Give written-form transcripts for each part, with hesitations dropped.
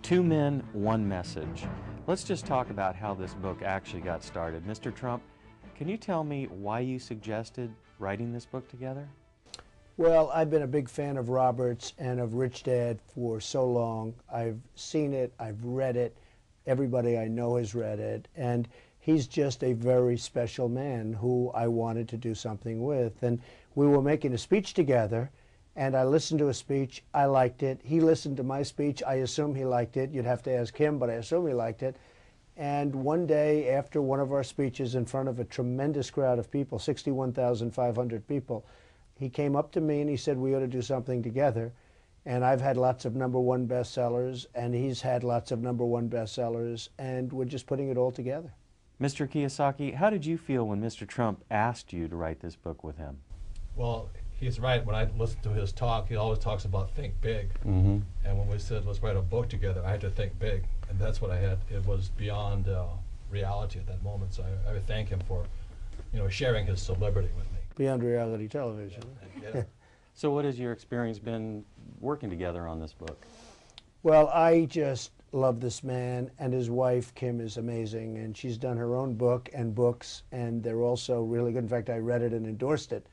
Two Men, One Message. Let's just talk about how this book actually got started. Mr. Trump, can you tell me why you suggested writing this book together? Well, I've been a big fan of Robert's and of Rich Dad for so long. I've seen it, I've read it, everybody I know has read it, and he's just a very special man who I wanted to do something with. And we were making a speech together, and I listened to a speech, I liked it. He listened to my speech, I assume he liked it. You'd have to ask him, but I assume he liked it. And one day, after one of our speeches in front of a tremendous crowd of people, 61,500 people, he came up to me and he said, we ought to do something together. And I've had lots of #1 bestsellers, and he's had lots of #1 bestsellers, and we're just putting it all together. Mr. Kiyosaki, how did you feel when Mr. Trump asked you to write this book with him? Well, he's right. When I listen to his talk, he always talks about think big. Mm-hmm. And when we said, let's write a book together, I had to think big. And that's what I had. It was beyond reality at that moment. So I would thank him for, sharing his celebrity with me. Beyond reality television. Yeah. So what has your experience been working together on this book? Well, I just love this man, and his wife, Kim, is amazing, and she's done her own book and books, and they're also really good. In fact, I read it and endorsed it,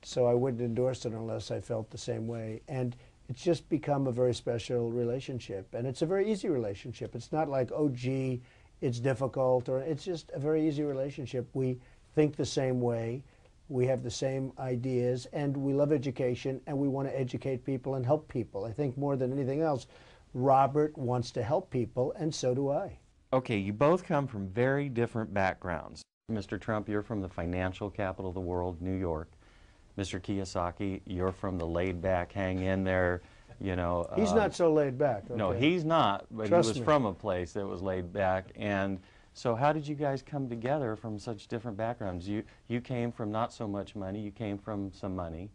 so I wouldn't endorse it unless I felt the same way. And it's just become a very special relationship, and it's a very easy relationship. It's not like, oh, gee, it's difficult, or it's just a very easy relationship. We think the same way. We have the same ideas, and we love education, and we want to educate people and help people. I think more than anything else, Robert wants to help people, and so do I. Okay, you both come from very different backgrounds. Mr. Trump, you're from the financial capital of the world, New York. Mr. Kiyosaki, you're from the laid-back, hang in there, He's not so laid back. Okay. No, he's not, but Trust he was me. from a place that was laid back. And so how did you guys come together from such different backgrounds? You came from not so much money, you came from some money,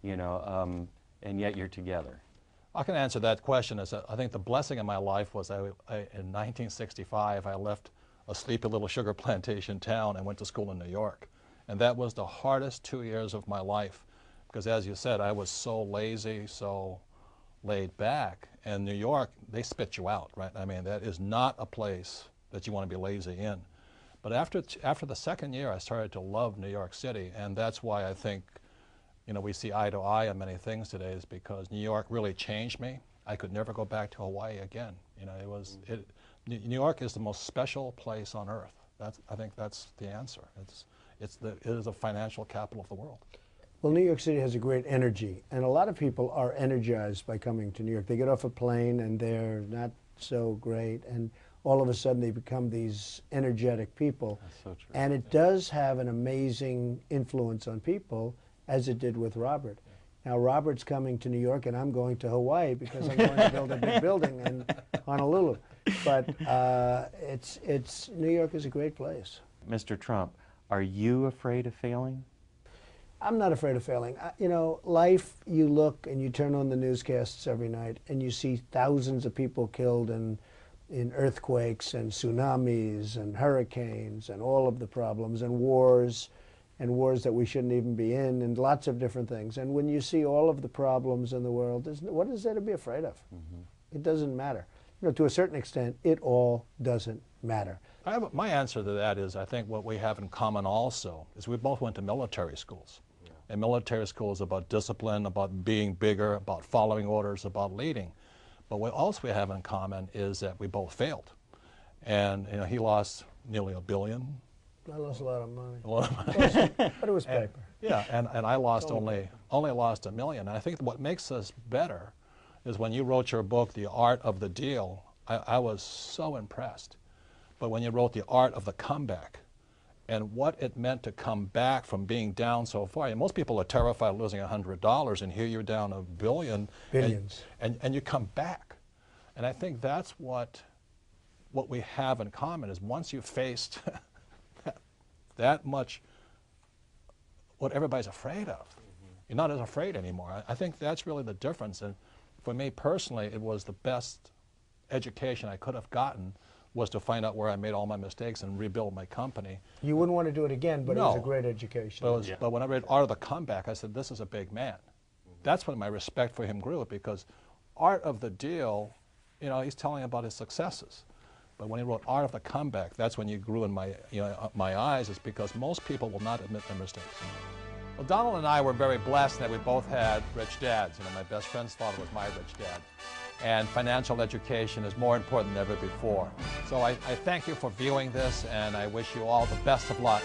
and yet you're together. I can answer that question. I think the blessing in my life was in 1965, I left a sleepy little sugar plantation town and went to school in New York. And that was the hardest 2 years of my life because, as you said, I was so lazy, so laid back. And New York, they spit you out, right? I mean, that is not a place that you want to be lazy in. But after the second year, I started to love New York City, and that's why I think we see eye to eye on many things today, is because New York really changed me. I could never go back to Hawaii again. New York is the most special place on earth. I think that's the answer. It is a financial capital of the world. Well, New York City has a great energy, and a lot of people are energized by coming to New York. They get off a plane and they're not so great, and all of a sudden they become these energetic people. That's so true. And it does have an amazing influence on people, as it did with Robert. Now, Robert's coming to New York, and I'm going to Hawaii because I'm going to build a big building in Honolulu. But New York is a great place. Mr. Trump, are you afraid of failing? I'm not afraid of failing. Life, you look and you turn on the newscasts every night, and you see thousands of people killed in earthquakes and tsunamis and hurricanes and all of the problems and wars that we shouldn't even be in, and lots of different things. And when you see all of the problems in the world, what is there to be afraid of? Mm-hmm. It doesn't matter. To a certain extent, it all doesn't matter. My answer to that is, I think what we have in common also is we both went to military schools. Yeah. And military school is about discipline, about being bigger, about following orders, about leading. But what else we have in common is that we both failed. And he lost nearly $1 billion. I lost a lot of money. A lot of money. But it was paper. And I lost only lost $1 million. And I think what makes us better is when you wrote your book, The Art of the Deal, I was so impressed. But when you wrote The Art of the Comeback and what it meant to come back from being down so far, and most people are terrified of losing $100, and here you're down $1 billion. Billions. And you come back. And I think that's what we have in common is once you've faced that much what everybody's afraid of, you're not as afraid anymore. I think that's really the difference. And for me personally, it was the best education I could have gotten was to find out where I made all my mistakes and rebuild my company. You wouldn't want to do it again, but no. It was a great education. But when I read Art of the Comeback, I said, this is a big man. That's when my respect for him grew, because Art of the Deal you know, he's telling about his successes. But when he wrote Art of the Comeback, that's when you grew in my, my eyes, is because most people will not admit their mistakes. Well, Donald and I were very blessed that we both had rich dads. You know, my best friend's father was my rich dad. And financial education is more important than ever before. So I thank you for viewing this, and I wish you all the best of luck.